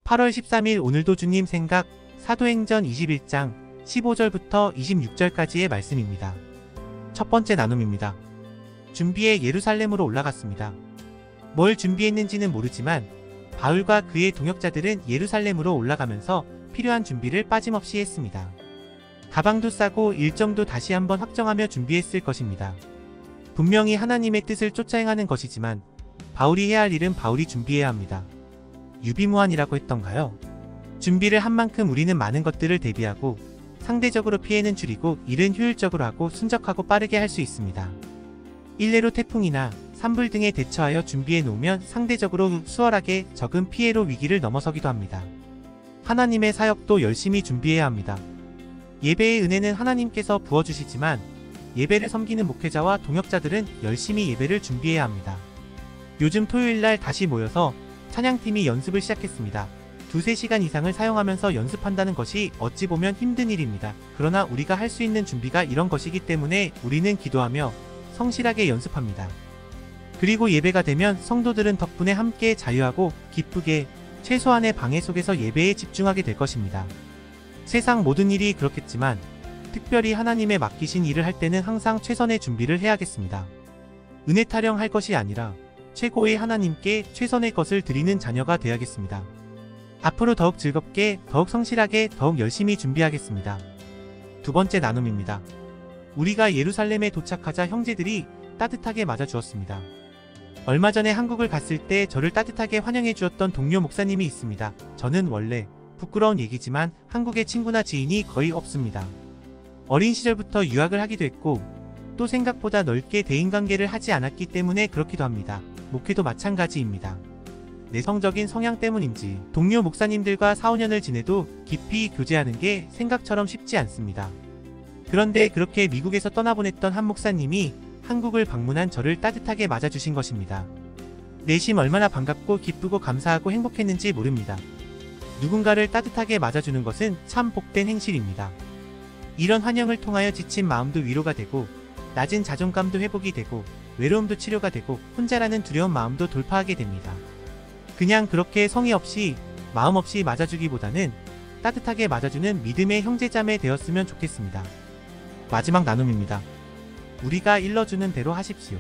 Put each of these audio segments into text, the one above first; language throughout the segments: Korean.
8월 13일 오늘도 주님 생각 사도행전 21장 15절부터 26절까지의 말씀입니다. 첫 번째 나눔입니다. 준비해 예루살렘으로 올라갔습니다. 뭘 준비했는지는 모르지만 바울과 그의 동역자들은 예루살렘으로 올라가면서 필요한 준비를 빠짐없이 했습니다. 가방도 싸고 일정도 다시 한번 확정하며 준비했을 것입니다. 분명히 하나님의 뜻을 쫓아 행하는 것이지만 바울이 해야 할 일은 바울이 준비해야 합니다. 유비무환이라고 했던가요? 준비를 한 만큼 우리는 많은 것들을 대비하고 상대적으로 피해는 줄이고 일은 효율적으로 하고 순적하고 빠르게 할 수 있습니다. 일례로 태풍이나 산불 등에 대처하여 준비해 놓으면 상대적으로 수월하게 적은 피해로 위기를 넘어서기도 합니다. 하나님의 사역도 열심히 준비해야 합니다. 예배의 은혜는 하나님께서 부어주시지만 예배를 섬기는 목회자와 동역자들은 열심히 예배를 준비해야 합니다. 요즘 토요일날 다시 모여서 찬양팀이 연습을 시작했습니다. 2~3시간 이상을 사용하면서 연습한다는 것이 어찌 보면 힘든 일입니다. 그러나 우리가 할 수 있는 준비가 이런 것이기 때문에 우리는 기도하며 성실하게 연습합니다. 그리고 예배가 되면 성도들은 덕분에 함께 자유하고 기쁘게 최소한의 방해 속에서 예배에 집중하게 될 것입니다. 세상 모든 일이 그렇겠지만 특별히 하나님의 맡기신 일을 할 때는 항상 최선의 준비를 해야겠습니다. 은혜 타령할 것이 아니라 최고의 하나님께 최선의 것을 드리는 자녀가 되야겠습니다. 앞으로 더욱 즐겁게, 더욱 성실하게, 더욱 열심히 준비하겠습니다. 두 번째 나눔입니다. 우리가 예루살렘에 도착하자 형제들이 따뜻하게 맞아주었습니다. 얼마 전에 한국을 갔을 때 저를 따뜻하게 환영해 주었던 동료 목사님이 있습니다. 저는 원래 부끄러운 얘기지만 한국에 친구나 지인이 거의 없습니다. 어린 시절부터 유학을 하기도 했고 또 생각보다 넓게 대인관계를 하지 않았기 때문에 그렇기도 합니다. 목회도 마찬가지입니다. 내성적인 성향 때문인지 동료 목사님들과 4~5년을 지내도 깊이 교제하는 게 생각처럼 쉽지 않습니다. 그런데 그렇게 미국에서 떠나보냈던 한 목사님이 한국을 방문한 저를 따뜻하게 맞아주신 것입니다. 내심 얼마나 반갑고 기쁘고 감사하고 행복했는지 모릅니다. 누군가를 따뜻하게 맞아주는 것은 참 복된 행실입니다. 이런 환영을 통하여 지친 마음도 위로가 되고 낮은 자존감도 회복이 되고 외로움도 치료가 되고 혼자라는 두려운 마음도 돌파하게 됩니다. 그냥 그렇게 성의 없이 마음 없이 맞아주기보다는 따뜻하게 맞아주는 믿음의 형제자매 되었으면 좋겠습니다. 마지막 나눔입니다. 우리가 일러주는 대로 하십시오.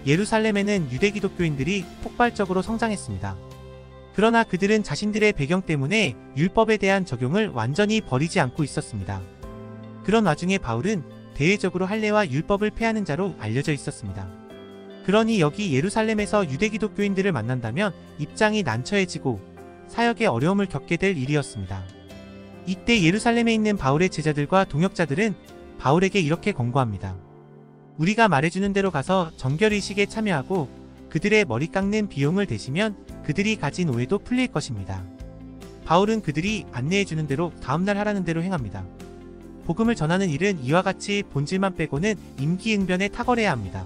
예루살렘에는 유대 기독교인들이 폭발적으로 성장했습니다. 그러나 그들은 자신들의 배경 때문에 율법에 대한 적용을 완전히 버리지 않고 있었습니다. 그런 와중에 바울은 대외적으로 할례와 율법을 폐하는 자로 알려져 있었습니다. 그러니 여기 예루살렘에서 유대 기독교인들을 만난다면 입장이 난처해지고 사역에 어려움을 겪게 될 일이었습니다. 이때 예루살렘에 있는 바울의 제자들과 동역자들은 바울에게 이렇게 권고합니다. 우리가 말해주는 대로 가서 정결의식에 참여하고 그들의 머리 깎는 비용을 대시면 그들이 가진 오해도 풀릴 것입니다. 바울은 그들이 안내해주는 대로 다음날 하라는 대로 행합니다. 복음을 전하는 일은 이와 같이 본질만 빼고는 임기응변에 탁월해야 합니다.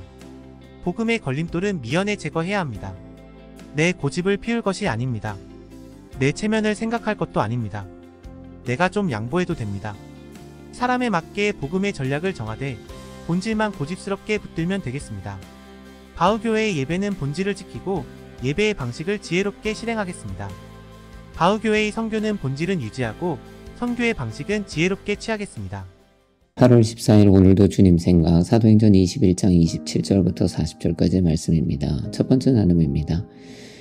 복음의 걸림돌은 미연에 제거해야 합니다. 내 고집을 피울 것이 아닙니다. 내 체면을 생각할 것도 아닙니다. 내가 좀 양보해도 됩니다. 사람에 맞게 복음의 전략을 정하되 본질만 고집스럽게 붙들면 되겠습니다. 바우교회의 예배는 본질을 지키고 예배의 방식을 지혜롭게 실행하겠습니다. 바우교회의 선교는 본질은 유지하고 선교의 방식은 지혜롭게 취하겠습니다. 8월 14일 오늘도 주님 생각 사도행전 21장 27절부터 40절까지의 말씀입니다. 첫 번째 나눔입니다.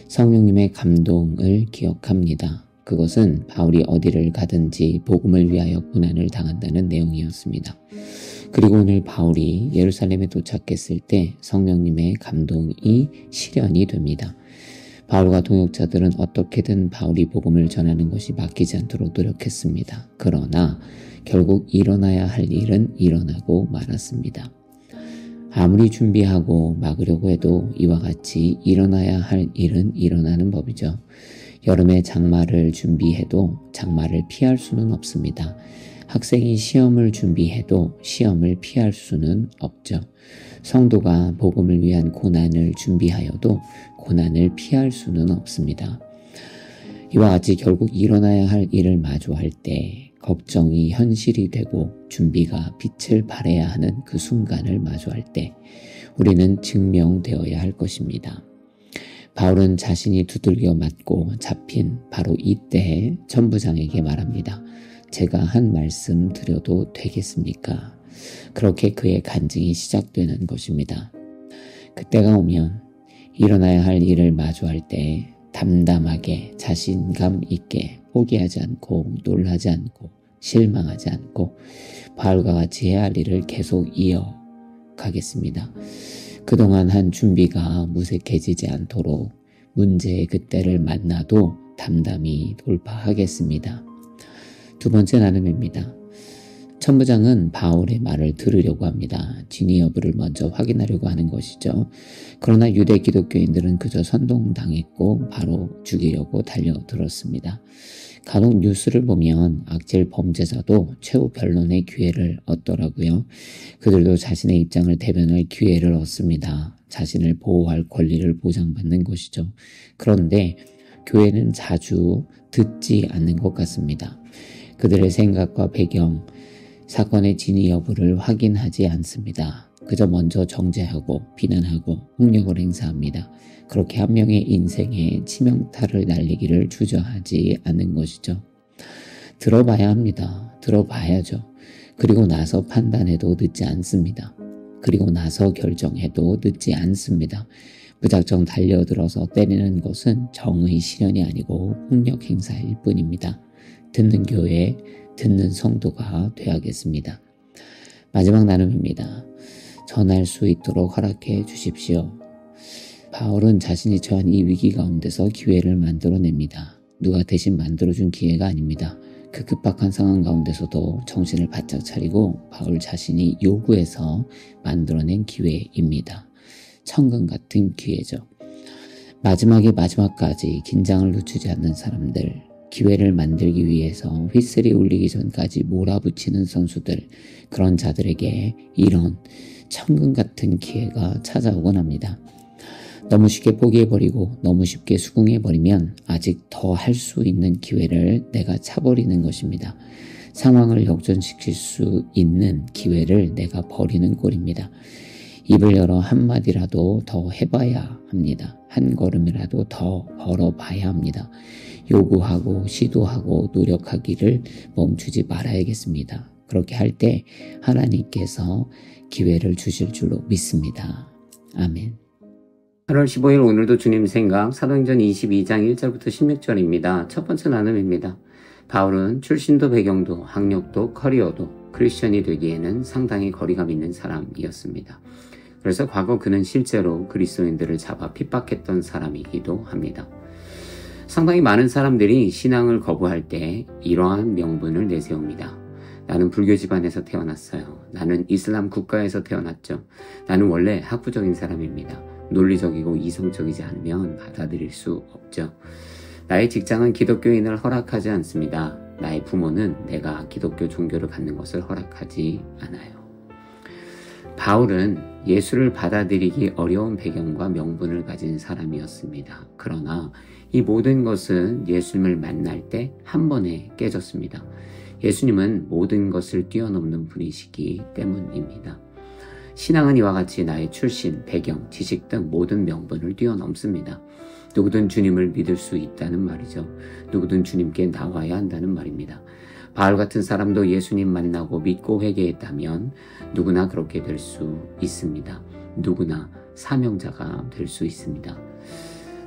성령님의 감동을 기억합니다. 그것은 바울이 어디를 가든지 복음을 위하여 고난을 당한다는 내용이었습니다. 그리고 오늘 바울이 예루살렘에 도착했을 때 성령님의 감동이 실현이 됩니다. 바울과 동역자들은 어떻게든 바울이 복음을 전하는 것이 막히지 않도록 노력했습니다. 그러나 결국 일어나야 할 일은 일어나고 말았습니다. 아무리 준비하고 막으려고 해도 이와 같이 일어나야 할 일은 일어나는 법이죠. 여름에 장마를 준비해도 장마를 피할 수는 없습니다. 학생이 시험을 준비해도 시험을 피할 수는 없죠. 성도가 복음을 위한 고난을 준비하여도 고난을 피할 수는 없습니다. 이와 같이 결국 일어나야 할 일을 마주할 때 걱정이 현실이 되고 준비가 빛을 발해야 하는 그 순간을 마주할 때 우리는 증명되어야 할 것입니다. 바울은 자신이 두들겨 맞고 잡힌 바로 이때 천부장에게 말합니다. 제가 한 말씀 드려도 되겠습니까? 그렇게 그의 간증이 시작되는 것입니다. 그때가 오면 일어나야 할 일을 마주할 때 담담하게 자신감 있게 포기하지 않고 놀라지 않고 실망하지 않고 바울과 같이 해야 할 일을 계속 이어가겠습니다. 그동안 한 준비가 무색해지지 않도록 문제의 그때를 만나도 담담히 돌파하겠습니다. 두 번째 나눔입니다. 천부장은 바울의 말을 들으려고 합니다. 진위 여부를 먼저 확인하려고 하는 것이죠. 그러나 유대 기독교인들은 그저 선동당했고 바로 죽이려고 달려들었습니다. 간혹 뉴스를 보면 악질 범죄자도 최후 변론의 기회를 얻더라고요. 그들도 자신의 입장을 대변할 기회를 얻습니다. 자신을 보호할 권리를 보장받는 것이죠. 그런데 교회는 자주 듣지 않는 것 같습니다. 그들의 생각과 배경, 사건의 진위 여부를 확인하지 않습니다. 그저 먼저 정죄하고 비난하고 폭력을 행사합니다. 그렇게 한 명의 인생에 치명타를 날리기를 주저하지 않는 것이죠. 들어봐야 합니다. 들어봐야죠. 그리고 나서 판단해도 늦지 않습니다. 그리고 나서 결정해도 늦지 않습니다. 무작정 달려들어서 때리는 것은 정의 실현이 아니고 폭력 행사일 뿐입니다. 듣는 교회, 듣는 성도가 되어야겠습니다. 마지막 나눔입니다. 전할 수 있도록 허락해 주십시오. 바울은 자신이 처한 이 위기 가운데서 기회를 만들어냅니다. 누가 대신 만들어준 기회가 아닙니다. 그 급박한 상황 가운데서도 정신을 바짝 차리고 바울 자신이 요구해서 만들어낸 기회입니다. 천금 같은 기회죠. 마지막의 마지막까지 긴장을 늦추지 않는 사람들, 기회를 만들기 위해서 휘슬이 울리기 전까지 몰아붙이는 선수들, 그런 자들에게 이런 천금 같은 기회가 찾아오곤 합니다. 너무 쉽게 포기해버리고 너무 쉽게 수긍해버리면 아직 더 할 수 있는 기회를 내가 차버리는 것입니다. 상황을 역전시킬 수 있는 기회를 내가 버리는 꼴입니다. 입을 열어 한마디라도 더 해봐야 합니다. 한 걸음이라도 더 걸어봐야 합니다. 요구하고 시도하고 노력하기를 멈추지 말아야겠습니다. 그렇게 할 때 하나님께서 기회를 주실 줄로 믿습니다. 아멘. 8월 15일 오늘도 주님 생각 사도행전 22장 1절부터 16절입니다. 첫 번째 나눔입니다. 바울은 출신도 배경도 학력도 커리어도 크리스천이 되기에는 상당히 거리감 있는 사람이었습니다. 그래서 과거 그는 실제로 그리스도인들을 잡아 핍박했던 사람이기도 합니다. 상당히 많은 사람들이 신앙을 거부할 때 이러한 명분을 내세웁니다. 나는 불교 집안에서 태어났어요. 나는 이슬람 국가에서 태어났죠. 나는 원래 학부적인 사람입니다. 논리적이고 이성적이지 않으면 받아들일 수 없죠. 나의 직장은 기독교인을 허락하지 않습니다. 나의 부모는 내가 기독교 종교를 갖는 것을 허락하지 않아요. 바울은 예수를 받아들이기 어려운 배경과 명분을 가진 사람이었습니다. 그러나 이 모든 것은 예수님을 만날 때 한 번에 깨졌습니다. 예수님은 모든 것을 뛰어넘는 분이시기 때문입니다. 신앙은 이와 같이 나의 출신, 배경, 지식 등 모든 명분을 뛰어넘습니다. 누구든 주님을 믿을 수 있다는 말이죠. 누구든 주님께 나와야 한다는 말입니다. 바울 같은 사람도 예수님 만나고 믿고 회개했다면 누구나 그렇게 될 수 있습니다. 누구나 사명자가 될 수 있습니다.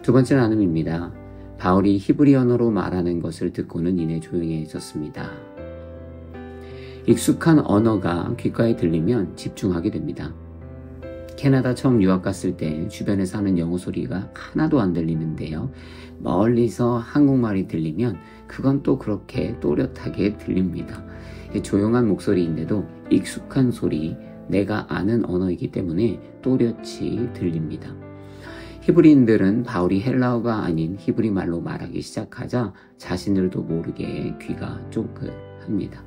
두 번째 나눔입니다. 바울이 히브리 언어로 말하는 것을 듣고는 이내 조용해졌습니다. 익숙한 언어가 귓가에 들리면 집중하게 됩니다. 캐나다 처음 유학 갔을 때 주변에서 하는 영어 소리가 하나도 안 들리는데요. 멀리서 한국말이 들리면 그건 또 그렇게 또렷하게 들립니다. 조용한 목소리인데도 익숙한 소리, 내가 아는 언어이기 때문에 또렷이 들립니다. 히브리인들은 바울이 헬라어가 아닌 히브리 말로 말하기 시작하자 자신들도 모르게 귀가 쫑긋합니다.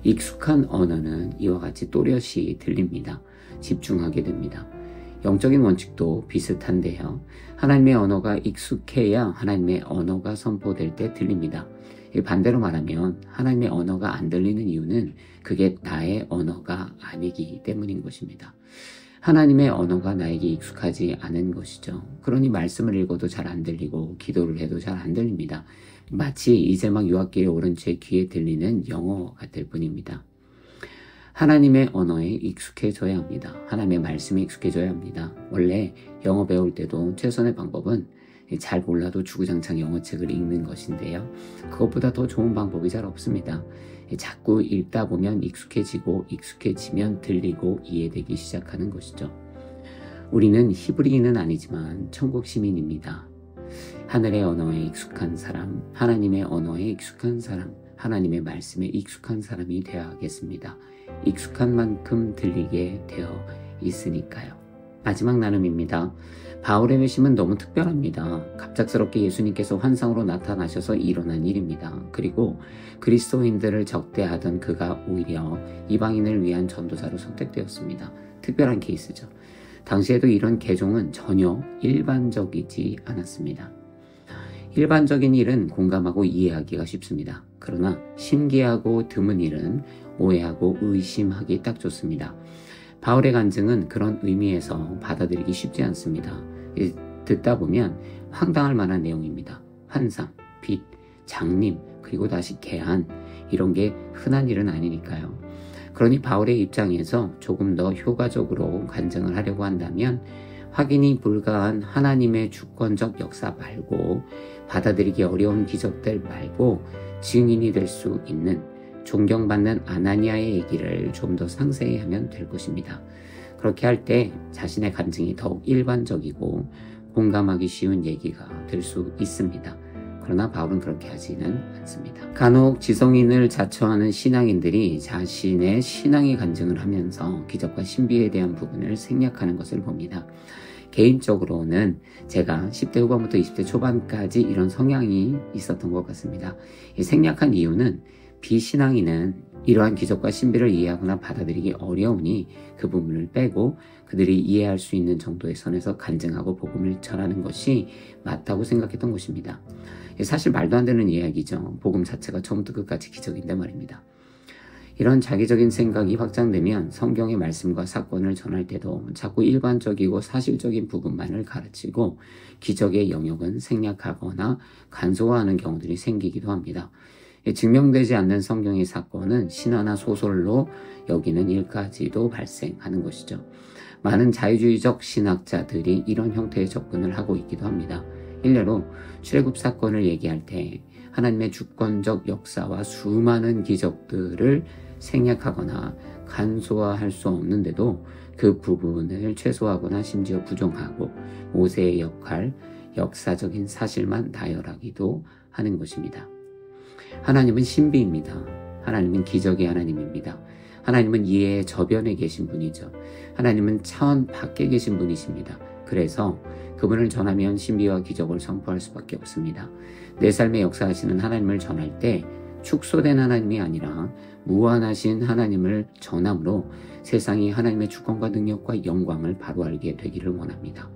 익숙한 언어는 이와 같이 또렷이 들립니다. 집중하게 됩니다. 영적인 원칙도 비슷한데요. 하나님의 언어가 익숙해야 하나님의 언어가 선포될 때 들립니다. 반대로 말하면 하나님의 언어가 안 들리는 이유는 그게 나의 언어가 아니기 때문인 것입니다. 하나님의 언어가 나에게 익숙하지 않은 것이죠. 그러니 말씀을 읽어도 잘 안 들리고 기도를 해도 잘 안 들립니다. 마치 이제 막 유학길에 오른 제 귀에 들리는 영어 같을 뿐입니다. 하나님의 언어에 익숙해져야 합니다. 하나님의 말씀에 익숙해져야 합니다. 원래 영어 배울 때도 최선의 방법은 잘 몰라도 주구장창 영어책을 읽는 것인데요. 그것보다 더 좋은 방법이 잘 없습니다. 자꾸 읽다 보면 익숙해지고 익숙해지면 들리고 이해되기 시작하는 것이죠. 우리는 히브리인은 아니지만 천국 시민입니다. 하늘의 언어에 익숙한 사람, 하나님의 언어에 익숙한 사람, 하나님의 말씀에 익숙한 사람이 되어야겠습니다. 익숙한 만큼 들리게 되어 있으니까요. 마지막 나눔입니다. 바울의 회심은 너무 특별합니다. 갑작스럽게 예수님께서 환상으로 나타나셔서 일어난 일입니다. 그리고 그리스도인들을 적대하던 그가 오히려 이방인을 위한 전도자로 선택되었습니다. 특별한 케이스죠. 당시에도 이런 개종은 전혀 일반적이지 않았습니다. 일반적인 일은 공감하고 이해하기가 쉽습니다. 그러나 신기하고 드문 일은 오해하고 의심하기 딱 좋습니다. 바울의 간증은 그런 의미에서 받아들이기 쉽지 않습니다. 듣다 보면 황당할 만한 내용입니다. 환상, 빛, 장림, 그리고 다시 개안, 이런 게 흔한 일은 아니니까요. 그러니 바울의 입장에서 조금 더 효과적으로 간증을 하려고 한다면 확인이 불가한 하나님의 주권적 역사 말고, 받아들이기 어려운 기적들 말고 증인이 될 수 있는 존경받는 아나니아의 얘기를 좀 더 상세히 하면 될 것입니다. 그렇게 할 때 자신의 간증이 더욱 일반적이고 공감하기 쉬운 얘기가 될 수 있습니다. 그러나 바울은 그렇게 하지는 않습니다. 간혹 지성인을 자처하는 신앙인들이 자신의 신앙의 간증을 하면서 기적과 신비에 대한 부분을 생략하는 것을 봅니다. 개인적으로는 제가 10대 후반부터 20대 초반까지 이런 성향이 있었던 것 같습니다. 생략한 이유는 비신앙인은 이러한 기적과 신비를 이해하거나 받아들이기 어려우니 그 부분을 빼고 그들이 이해할 수 있는 정도의 선에서 간증하고 복음을 전하는 것이 맞다고 생각했던 것입니다. 사실 말도 안 되는 이야기죠. 복음 자체가 처음부터 끝까지 기적인데 말입니다. 이런 자기적인 생각이 확장되면 성경의 말씀과 사건을 전할 때도 자꾸 일반적이고 사실적인 부분만을 가르치고 기적의 영역은 생략하거나 간소화하는 경우들이 생기기도 합니다. 증명되지 않는 성경의 사건은 신화나 소설로 여기는 일까지도 발생하는 것이죠. 많은 자유주의적 신학자들이 이런 형태의 접근을 하고 있기도 합니다. 일례로 출애굽 사건을 얘기할 때 하나님의 주권적 역사와 수많은 기적들을 생략하거나 간소화할 수 없는데도 그 부분을 최소화하거나 심지어 부정하고 모세의 역할, 역사적인 사실만 나열하기도 하는 것입니다. 하나님은 신비입니다. 하나님은 기적의 하나님입니다. 하나님은 이해의 저변에 계신 분이죠. 하나님은 차원 밖에 계신 분이십니다. 그래서 그분을 전하면 신비와 기적을 선포할 수밖에 없습니다. 내 삶에 역사하시는 하나님을 전할 때 축소된 하나님이 아니라 무한하신 하나님을 전함으로 세상이 하나님의 주권과 능력과 영광을 바로 알게 되기를 원합니다.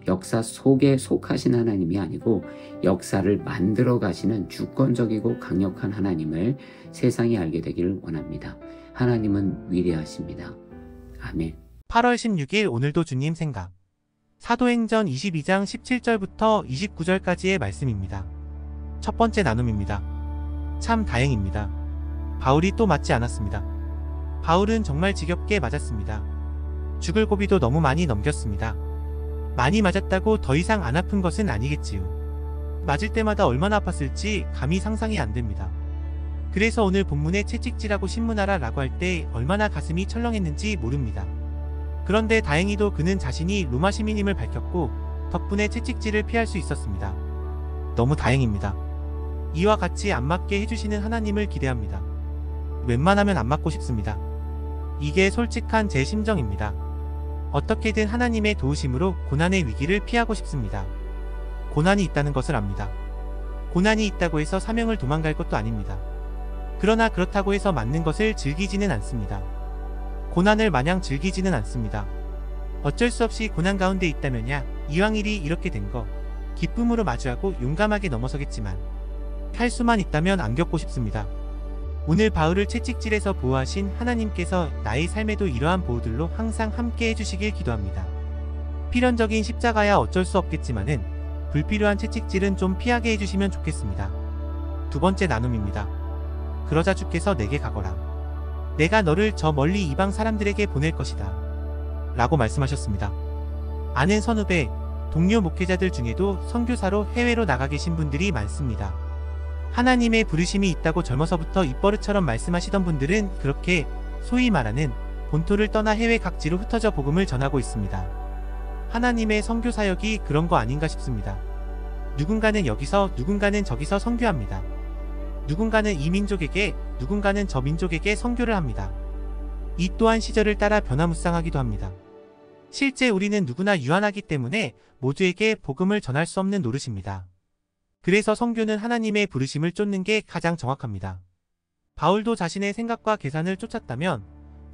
역사 속에 속하신 하나님이 아니고 역사를 만들어 가시는 주권적이고 강력한 하나님을 세상이 알게 되기를 원합니다. 하나님은 위대하십니다. 아멘. 8월 16일 오늘도 주님 생각. 사도행전 22장 17절부터 29절까지의 말씀입니다. 첫 번째 나눔입니다. 참 다행입니다. 바울이 또 맞지 않았습니다. 바울은 정말 지겹게 맞았습니다. 죽을 고비도 너무 많이 넘겼습니다. 많이 맞았다고 더 이상 안 아픈 것은 아니겠지요. 맞을 때마다 얼마나 아팠을지 감히 상상이 안 됩니다. 그래서 오늘 본문에 채찍질하고 신문하라 라고 할 때 얼마나 가슴이 철렁했는지 모릅니다. 그런데 다행히도 그는 자신이 로마 시민임을 밝혔고 덕분에 채찍질을 피할 수 있었습니다. 너무 다행입니다. 이와 같이 안 맞게 해주시는 하나님을 기대합니다. 웬만하면 안 맞고 싶습니다. 이게 솔직한 제 심정입니다. 어떻게든 하나님의 도우심으로 고난의 위기를 피하고 싶습니다. 고난이 있다는 것을 압니다. 고난이 있다고 해서 사명을 도망갈 것도 아닙니다. 그러나 그렇다고 해서 맞는 것을 즐기지는 않습니다. 고난을 마냥 즐기지는 않습니다. 어쩔 수 없이 고난 가운데 있다면야 이왕 일이 이렇게 된 거 기쁨으로 마주하고 용감하게 넘어서겠지만 할 수만 있다면 안 겪고 싶습니다. 오늘 바울을 채찍질에서 보호하신 하나님께서 나의 삶에도 이러한 보호들로 항상 함께 해주시길 기도합니다. 필연적인 십자가야 어쩔 수 없겠지만은 불필요한 채찍질은 좀 피하게 해주시면 좋겠습니다. 두 번째 나눔입니다. 그러자 주께서 내게 가거라. 내가 너를 저 멀리 이방 사람들에게 보낼 것이다. 라고 말씀하셨습니다. 아는 선후배, 동료 목회자들 중에도 선교사로 해외로 나가 계신 분들이 많습니다. 하나님의 부르심이 있다고 젊어서부터 입버릇처럼 말씀하시던 분들은 그렇게 소위 말하는 본토를 떠나 해외 각지로 흩어져 복음을 전하고 있습니다. 하나님의 선교 사역이 그런 거 아닌가 싶습니다. 누군가는 여기서, 누군가는 저기서 선교합니다. 누군가는 이 민족에게, 누군가는 저 민족에게 선교를 합니다. 이 또한 시절을 따라 변화무쌍하기도 합니다. 실제 우리는 누구나 유한하기 때문에 모두에게 복음을 전할 수 없는 노릇입니다. 그래서 선교는 하나님의 부르심을 쫓는 게 가장 정확합니다. 바울도 자신의 생각과 계산을 쫓았다면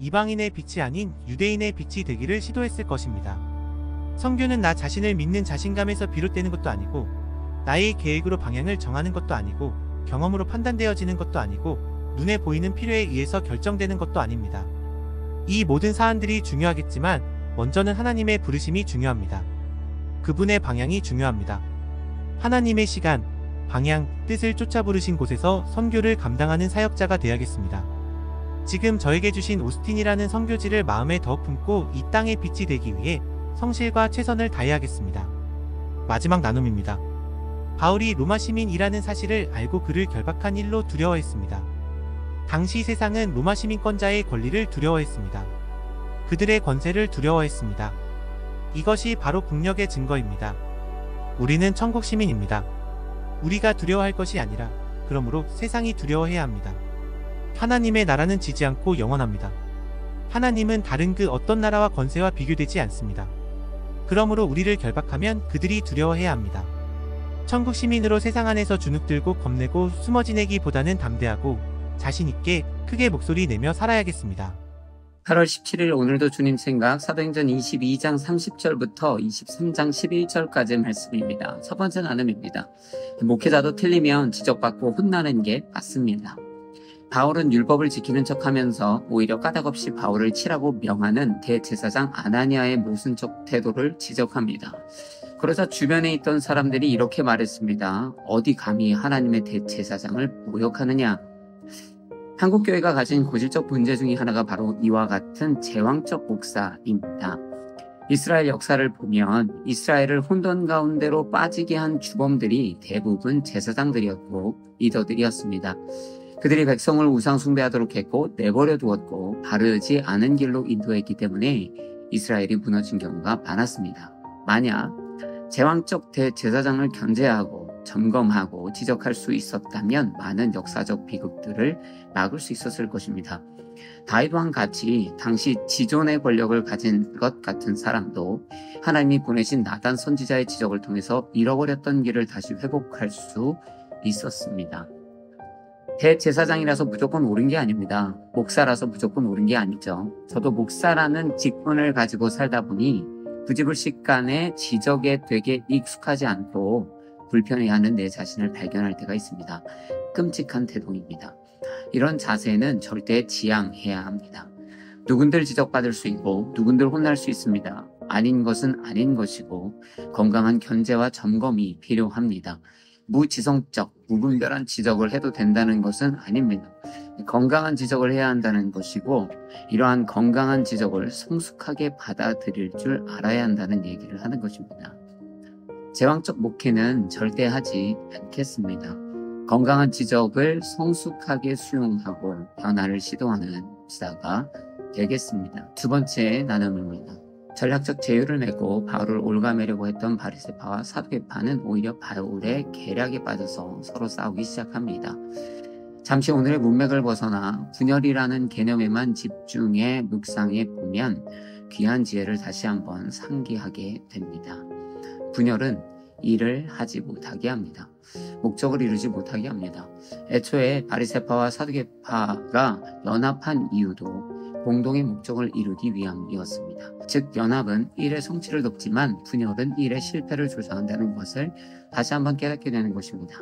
이방인의 빛이 아닌 유대인의 빛이 되기를 시도했을 것입니다. 선교는 나 자신을 믿는 자신감에서 비롯되는 것도 아니고, 나의 계획으로 방향을 정하는 것도 아니고, 경험으로 판단되어지는 것도 아니고, 눈에 보이는 필요에 의해서 결정되는 것도 아닙니다. 이 모든 사안들이 중요하겠지만 먼저는 하나님의 부르심이 중요합니다. 그분의 방향이 중요합니다. 하나님의 시간, 방향, 뜻을 쫓아 부르신 곳에서 선교를 감당하는 사역자가 되어야겠습니다. 지금 저에게 주신 오스틴이라는 선교지를 마음에 더 품고 이 땅의 빛이 되기 위해 성실과 최선을 다해야겠습니다. 마지막 나눔입니다. 바울이 로마 시민이라는 사실을 알고 그를 결박한 일로 두려워했습니다. 당시 세상은 로마 시민권자의 권리를 두려워했습니다. 그들의 권세를 두려워했습니다. 이것이 바로 국력의 증거입니다. 우리는 천국 시민입니다. 우리가 두려워할 것이 아니라 그러므로 세상이 두려워해야 합니다. 하나님의 나라는 지지 않고 영원합니다. 하나님은 다른 그 어떤 나라와 권세와 비교되지 않습니다. 그러므로 우리를 결박하면 그들이 두려워해야 합니다. 천국 시민으로 세상 안에서 주눅들고 겁내고 숨어 지내기보다는 담대하고 자신있게 크게 목소리 내며 살아야겠습니다. 8월 17일 오늘도 주님 생각 사도행전 22장 30절부터 23장 11절까지 말씀입니다. 첫 번째 나눔입니다. 목회자도 틀리면 지적받고 혼나는 게 맞습니다. 바울은 율법을 지키는 척하면서 오히려 까닭없이 바울을 치라고 명하는 대제사장 아나니아의 모순적 태도를 지적합니다. 그러자 주변에 있던 사람들이 이렇게 말했습니다. 어디 감히 하나님의 대제사장을 모욕하느냐. 한국교회가 가진 고질적 문제 중에 하나가 바로 이와 같은 제왕적 목사입니다. 이스라엘 역사를 보면 이스라엘을 혼돈 가운데로 빠지게 한 주범들이 대부분 제사장들이었고 리더들이었습니다. 그들이 백성을 우상 숭배하도록 했고 내버려 두었고 바르지 않은 길로 인도했기 때문에 이스라엘이 무너진 경우가 많았습니다. 만약 제왕적 대제사장을 견제하고 점검하고 지적할 수 있었다면 많은 역사적 비극들을 막을 수 있었을 것입니다. 다윗왕 같이 당시 지존의 권력을 가진 것 같은 사람도 하나님이 보내신 나단 선지자의 지적을 통해서 잃어버렸던 길을 다시 회복할 수 있었습니다. 대제사장이라서 무조건 옳은 게 아닙니다. 목사라서 무조건 옳은 게 아니죠. 저도 목사라는 직분을 가지고 살다 보니 부지불식간의 지적에 되게 익숙하지 않고 불편해하는 내 자신을 발견할 때가 있습니다. 끔찍한 태도입니다. 이런 자세는 절대 지양해야 합니다. 누군들 지적받을 수 있고 누군들 혼날 수 있습니다. 아닌 것은 아닌 것이고 건강한 견제와 점검이 필요합니다. 무지성적, 무분별한 지적을 해도 된다는 것은 아닙니다. 건강한 지적을 해야 한다는 것이고 이러한 건강한 지적을 성숙하게 받아들일 줄 알아야 한다는 얘기를 하는 것입니다. 제왕적 목회는 절대 하지 않겠습니다. 건강한 지적을 성숙하게 수용하고 변화를 시도하는 목사가 되겠습니다. 두 번째 나눔입니다. 전략적 제휴를 맺고 바울을 올가매려고 했던 바리새파와 사두개파는 오히려 바울의 계략에 빠져서 서로 싸우기 시작합니다. 잠시 오늘의 문맥을 벗어나 분열이라는 개념에만 집중해 묵상해 보면 귀한 지혜를 다시 한번 상기하게 됩니다. 분열은 일을 하지 못하게 합니다. 목적을 이루지 못하게 합니다. 애초에 바리새파와 사두개파가 연합한 이유도 공동의 목적을 이루기 위함이었습니다. 즉 연합은 일의 성취를 돕지만 분열은 일의 실패를 조장한다는 것을 다시 한번 깨닫게 되는 것입니다.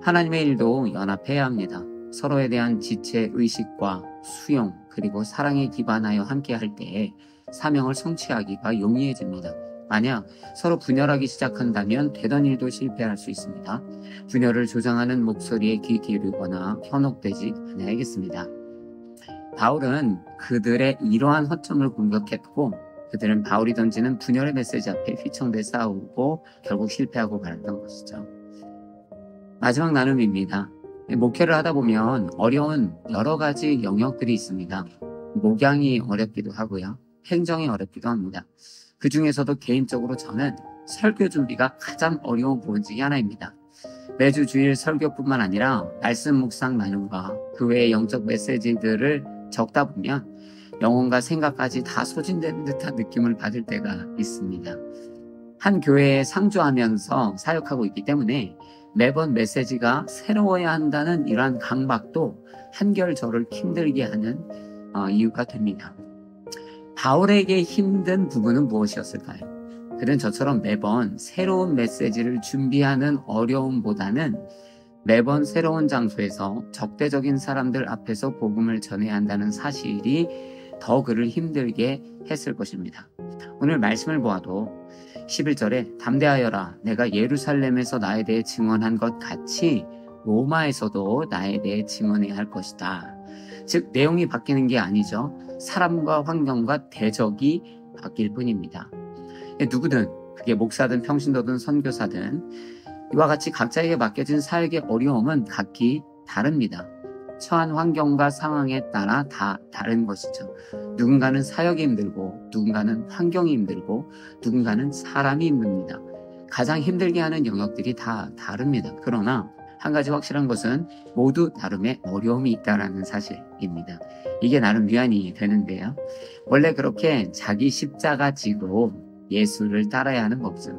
하나님의 일도 연합해야 합니다. 서로에 대한 지체 의식과 수용 그리고 사랑에 기반하여 함께할 때에 사명을 성취하기가 용이해집니다. 만약 서로 분열하기 시작한다면 되던 일도 실패할 수 있습니다. 분열을 조장하는 목소리에 귀 기울이거나 현혹되지 않아야겠습니다. 바울은 그들의 이러한 허점을 공격했고 그들은 바울이 던지는 분열의 메시지 앞에 휘청대 싸우고 결국 실패하고 말았던 것이죠. 마지막 나눔입니다. 목회를 하다 보면 어려운 여러 가지 영역들이 있습니다. 목양이 어렵기도 하고요. 행정이 어렵기도 합니다. 그 중에서도 개인적으로 저는 설교 준비가 가장 어려운 부분 중에 하나입니다. 매주 주일 설교뿐만 아니라 말씀 묵상 나눔과 그 외의 영적 메시지들을 적다 보면 영혼과 생각까지 다 소진되는 듯한 느낌을 받을 때가 있습니다. 한 교회에 상주하면서 사역하고 있기 때문에 매번 메시지가 새로워야 한다는 이러한 강박도 한결 저를 힘들게 하는 이유가 됩니다. 바울에게 힘든 부분은 무엇이었을까요? 그는 저처럼 매번 새로운 메시지를 준비하는 어려움보다는 매번 새로운 장소에서 적대적인 사람들 앞에서 복음을 전해야 한다는 사실이 더 그를 힘들게 했을 것입니다. 오늘 말씀을 보아도 11절에 담대하여라 내가 예루살렘에서 나에 대해 증언한 것 같이 로마에서도 나에 대해 증언해야 할 것이다. 즉 내용이 바뀌는 게 아니죠. 사람과 환경과 대적이 바뀔 뿐입니다. 누구든 그게 목사든 평신도든 선교사든 이와 같이 각자에게 맡겨진 사역의 어려움은 각기 다릅니다. 처한 환경과 상황에 따라 다 다른 것이죠. 누군가는 사역이 힘들고 누군가는 환경이 힘들고 누군가는 사람이 힘듭니다. 가장 힘들게 하는 영역들이 다 다릅니다. 그러나 한 가지 확실한 것은 모두 나름의 어려움이 있다는 사실입니다. 이게 나름 위안이 되는데요. 원래 그렇게 자기 십자가 지고 예수를 따라야 하는 법들.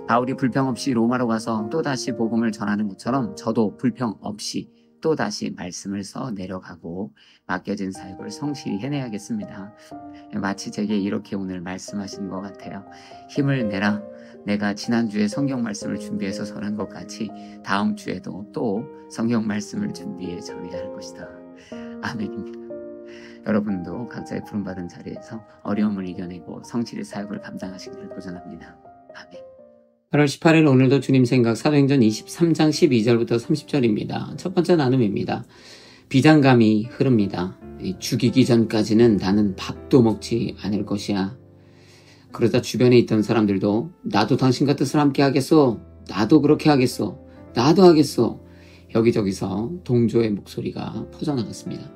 바울이 불평 없이 로마로 가서 또다시 복음을 전하는 것처럼 저도 불평 없이 또다시 말씀을 써 내려가고 맡겨진 사역을 성실히 해내야겠습니다. 마치 제게 이렇게 오늘 말씀하신 것 같아요. 힘을 내라. 내가 지난주에 성경 말씀을 준비해서 전한 것 같이 다음 주에도 또 성경 말씀을 준비해 전해야 할 것이다. 아멘입니다. 여러분도 각자의 부름받은 자리에서 어려움을 이겨내고 성실히 사역을 감당하시기를 도전합니다. 아멘. 8월 18일 오늘도 주님 생각 사도행전 23장 12절부터 30절입니다. 첫 번째 나눔입니다. 비장감이 흐릅니다. 죽이기 전까지는 나는 밥도 먹지 않을 것이야. 그러다 주변에 있던 사람들도 나도 당신과 뜻을 함께 하겠소. 나도 그렇게 하겠소. 나도 하겠소. 여기저기서 동조의 목소리가 퍼져나갔습니다.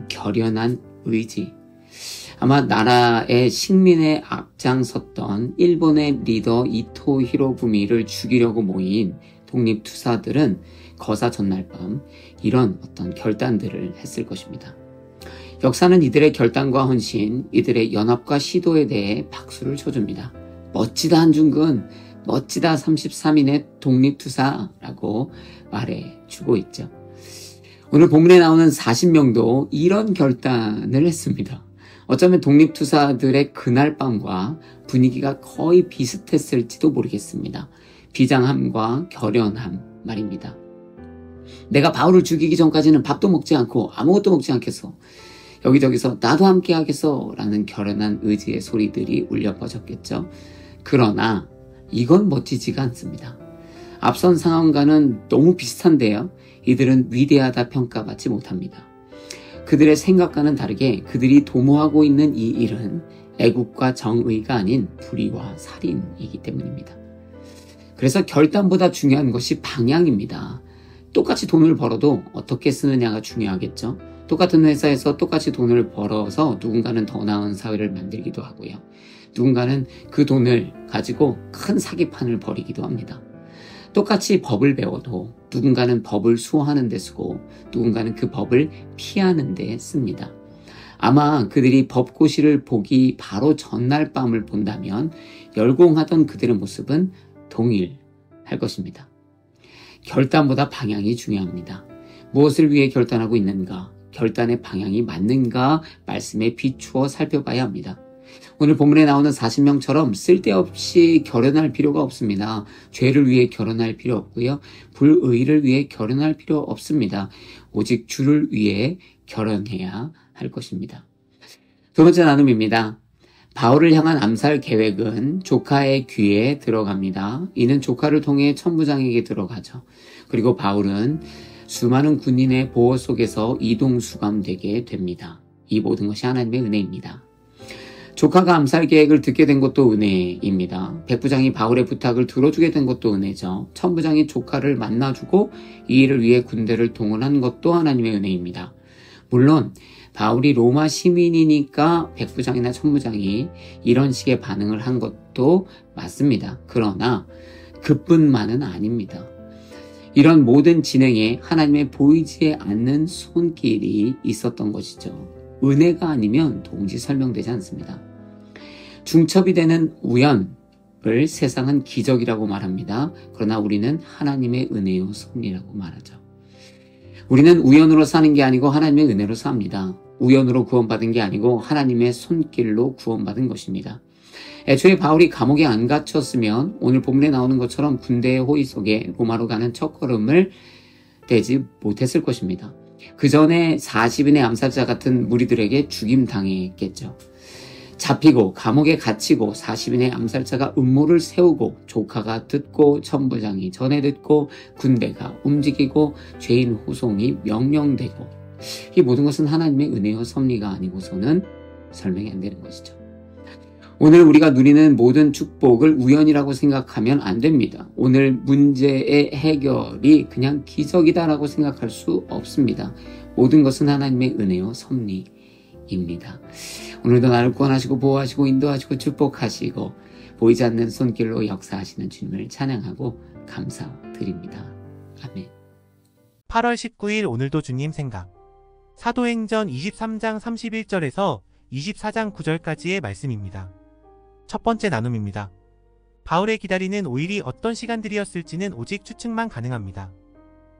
결연한 의지. 아마 나라의 식민에 앞장섰던 일본의 리더 이토 히로부미를 죽이려고 모인 독립투사들은 거사 전날 밤 이런 어떤 결단들을 했을 것입니다. 역사는 이들의 결단과 헌신, 이들의 연합과 시도에 대해 박수를 쳐줍니다. 멋지다 한중근, 멋지다 33인의 독립투사라고 말해주고 있죠. 오늘 본문에 나오는 40명도 이런 결단을 했습니다. 어쩌면 독립투사들의 그날 밤과 분위기가 거의 비슷했을지도 모르겠습니다. 비장함과 결연함 말입니다. 내가 바울을 죽이기 전까지는 밥도 먹지 않고 아무것도 먹지 않겠어. 여기저기서 나도 함께 하겠어 라는 결연한 의지의 소리들이 울려 퍼졌겠죠. 그러나 이건 멋지지가 않습니다. 앞선 상황과는 너무 비슷한데요. 이들은 위대하다 평가받지 못합니다. 그들의 생각과는 다르게 그들이 도모하고 있는 이 일은 애국과 정의가 아닌 불의와 살인이기 때문입니다. 그래서 결단보다 중요한 것이 방향입니다. 똑같이 돈을 벌어도 어떻게 쓰느냐가 중요하겠죠. 똑같은 회사에서 똑같이 돈을 벌어서 누군가는 더 나은 사회를 만들기도 하고요. 누군가는 그 돈을 가지고 큰 사기판을 벌이기도 합니다. 똑같이 법을 배워도 누군가는 법을 수호하는 데 쓰고 누군가는 그 법을 피하는 데 씁니다. 아마 그들이 법고시를 보기 바로 전날 밤을 본다면 열공하던 그들의 모습은 동일할 것입니다. 결단보다 방향이 중요합니다. 무엇을 위해 결단하고 있는가? 결단의 방향이 맞는가? 말씀에 비추어 살펴봐야 합니다. 오늘 본문에 나오는 40명처럼 쓸데없이 결혼할 필요가 없습니다. 죄를 위해 결혼할 필요 없고요. 불의를 위해 결혼할 필요 없습니다. 오직 주를 위해 결혼해야 할 것입니다. 두 번째 나눔입니다. 바울을 향한 암살 계획은 조카의 귀에 들어갑니다. 이는 조카를 통해 천부장에게 들어가죠. 그리고 바울은 수많은 군인의 보호 속에서 이동수감되게 됩니다. 이 모든 것이 하나님의 은혜입니다. 조카가 암살 계획을 듣게 된 것도 은혜입니다. 백부장이 바울의 부탁을 들어주게 된 것도 은혜죠. 천부장이 조카를 만나주고 이 일을 위해 군대를 동원한 것도 하나님의 은혜입니다. 물론 바울이 로마 시민이니까 백부장이나 천부장이 이런 식의 반응을 한 것도 맞습니다. 그러나 그뿐만은 아닙니다. 이런 모든 진행에 하나님의 보이지 않는 손길이 있었던 것이죠. 은혜가 아니면 도무지 설명되지 않습니다. 중첩이 되는 우연을 세상은 기적이라고 말합니다. 그러나 우리는 하나님의 은혜요 섭리라고 말하죠. 우리는 우연으로 사는 게 아니고 하나님의 은혜로 삽니다. 우연으로 구원받은 게 아니고 하나님의 손길로 구원받은 것입니다. 애초에 바울이 감옥에 안 갇혔으면 오늘 본문에 나오는 것처럼 군대의 호의 속에 로마로 가는 첫걸음을 떼지 못했을 것입니다. 그 전에 40인의 암살자 같은 무리들에게 죽임당했겠죠. 잡히고 감옥에 갇히고 40인의 암살자가 음모를 세우고 조카가 듣고 천부장이 전해 듣고 군대가 움직이고 죄인 호송이 명령되고 이 모든 것은 하나님의 은혜와 섭리가 아니고서는 설명이 안 되는 것이죠. 오늘 우리가 누리는 모든 축복을 우연이라고 생각하면 안 됩니다. 오늘 문제의 해결이 그냥 기적이다라고 생각할 수 없습니다. 모든 것은 하나님의 은혜와 섭리입니다. 오늘도 나를 구원하시고 보호하시고 인도하시고 축복하시고 보이지 않는 손길로 역사하시는 주님을 찬양하고 감사드립니다. 아멘. 8월 19일 오늘도 주님 생각. 사도행전 23장 31절에서 24장 9절까지의 말씀입니다. 첫 번째 나눔입니다. 바울의 기다리는 5일이 어떤 시간들이었을지는 오직 추측만 가능합니다.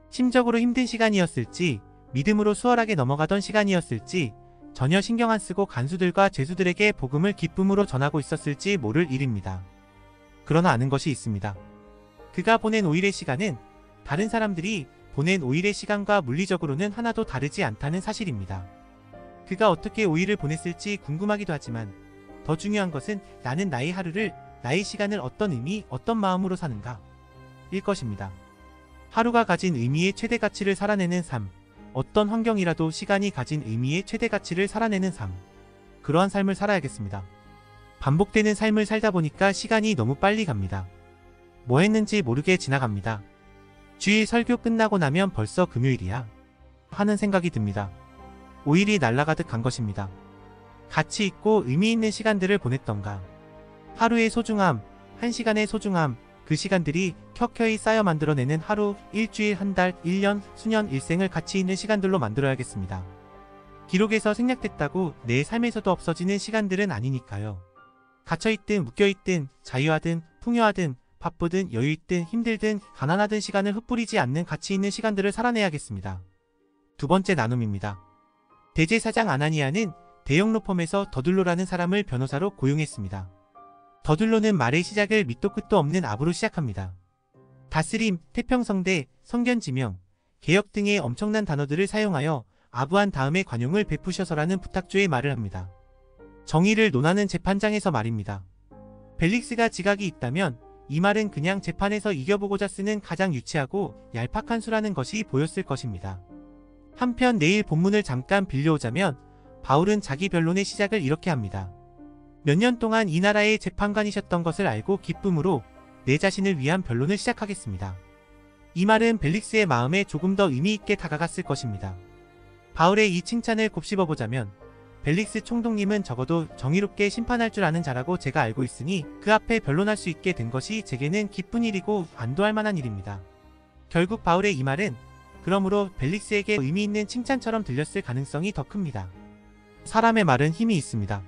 심적으로 힘든 시간이었을지, 믿음으로 수월하게 넘어가던 시간이었을지, 전혀 신경 안 쓰고 간수들과 죄수들에게 복음을 기쁨으로 전하고 있었을지 모를 일입니다. 그러나 아는 것이 있습니다. 그가 보낸 5일의 시간은 다른 사람들이 보낸 5일의 시간과 물리적으로는 하나도 다르지 않다는 사실입니다. 그가 어떻게 5일을 보냈을지 궁금하기도 하지만 더 중요한 것은 나는 나의 하루를, 나의 시간을 어떤 의미, 어떤 마음으로 사는가 일 것입니다. 하루가 가진 의미의 최대 가치를 살아내는 삶, 어떤 환경이라도 시간이 가진 의미의 최대 가치를 살아내는 삶, 그러한 삶을 살아야겠습니다. 반복되는 삶을 살다 보니까 시간이 너무 빨리 갑니다. 뭐 했는지 모르게 지나갑니다. 주일 설교 끝나고 나면 벌써 금요일이야 하는 생각이 듭니다. 5일이 날아가듯 간 것입니다. 가치 있고 의미 있는 시간들을 보냈던가. 하루의 소중함, 한 시간의 소중함, 그 시간들이 켜켜이 쌓여 만들어내는 하루, 일주일, 한 달, 1년, 수년, 일생을 가치 있는 시간들로 만들어야겠습니다. 기록에서 생략됐다고 내 삶에서도 없어지는 시간들은 아니니까요. 갇혀있든 묶여있든 자유하든 풍요하든 바쁘든 여유있든 힘들든 가난하든 시간을 흩뿌리지 않는 가치 있는 시간들을 살아내야겠습니다. 두 번째 나눔입니다. 대제사장 아나니아는 대형 로펌에서 더둘로라는 사람을 변호사로 고용했습니다. 더둘로는 말의 시작을 밑도 끝도 없는 압으로 시작합니다. 다스림, 태평성대, 성견지명, 개혁 등의 엄청난 단어들을 사용하여 아부한 다음에 관용을 베푸셔서라는 부탁조의 말을 합니다. 정의를 논하는 재판장에서 말입니다. 벨릭스가 지각이 있다면 이 말은 그냥 재판에서 이겨보고자 쓰는 가장 유치하고 얄팍한 수라는 것이 보였을 것입니다. 한편 내일 본문을 잠깐 빌려오자면 바울은 자기 변론의 시작을 이렇게 합니다. 몇 년 동안 이 나라의 재판관이셨던 것을 알고 기쁨으로 내 자신을 위한 변론을 시작하겠습니다. 이 말은 벨릭스의 마음에 조금 더 의미 있게 다가갔을 것입니다. 바울의 이 칭찬을 곱씹어보자면 벨릭스 총독님은 적어도 정의롭게 심판할 줄 아는 자라고 제가 알고 있으니 그 앞에 변론할 수 있게 된 것이 제게는 기쁜 일이고 안도할 만한 일입니다. 결국 바울의 이 말은 그러므로 벨릭스에게 의미 있는 칭찬처럼 들렸을 가능성이 더 큽니다. 사람의 말은 힘이 있습니다.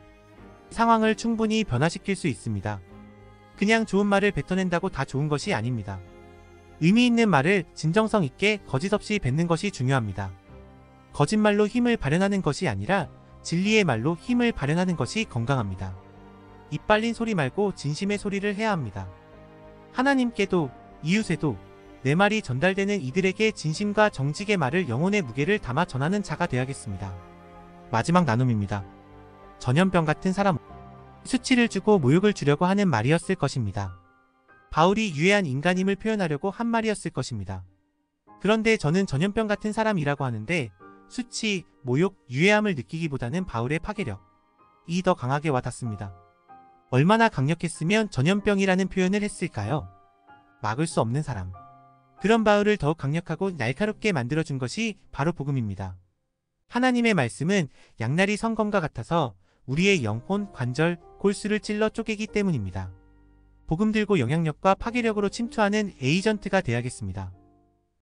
상황을 충분히 변화시킬 수 있습니다. 그냥 좋은 말을 뱉어낸다고 다 좋은 것이 아닙니다. 의미 있는 말을 진정성 있게 거짓 없이 뱉는 것이 중요합니다. 거짓말로 힘을 발현하는 것이 아니라 진리의 말로 힘을 발현하는 것이 건강합니다. 입 빨린 소리 말고 진심의 소리를 해야 합니다. 하나님께도 이웃에도 내 말이 전달되는 이들에게 진심과 정직의 말을 영혼의 무게를 담아 전하는 자가 되어야겠습니다. 마지막 나눔입니다. 전염병 같은 사람, 수치를 주고 모욕을 주려고 하는 말이었을 것입니다. 바울이 유해한 인간임을 표현하려고 한 말이었을 것입니다. 그런데 저는 전염병 같은 사람이라고 하는데 수치, 모욕, 유해함을 느끼기보다는 바울의 파괴력이 더 강하게 와닿습니다. 얼마나 강력했으면 전염병이라는 표현을 했을까요? 막을 수 없는 사람. 그런 바울을 더욱 강력하고 날카롭게 만들어준 것이 바로 복음입니다. 하나님의 말씀은 양날이 성검과 같아서 우리의 영혼, 관절, 골수를 찔러 쪼개기 때문입니다. 복음 들고 영향력과 파괴력으로 침투하는 에이전트가 되어야겠습니다.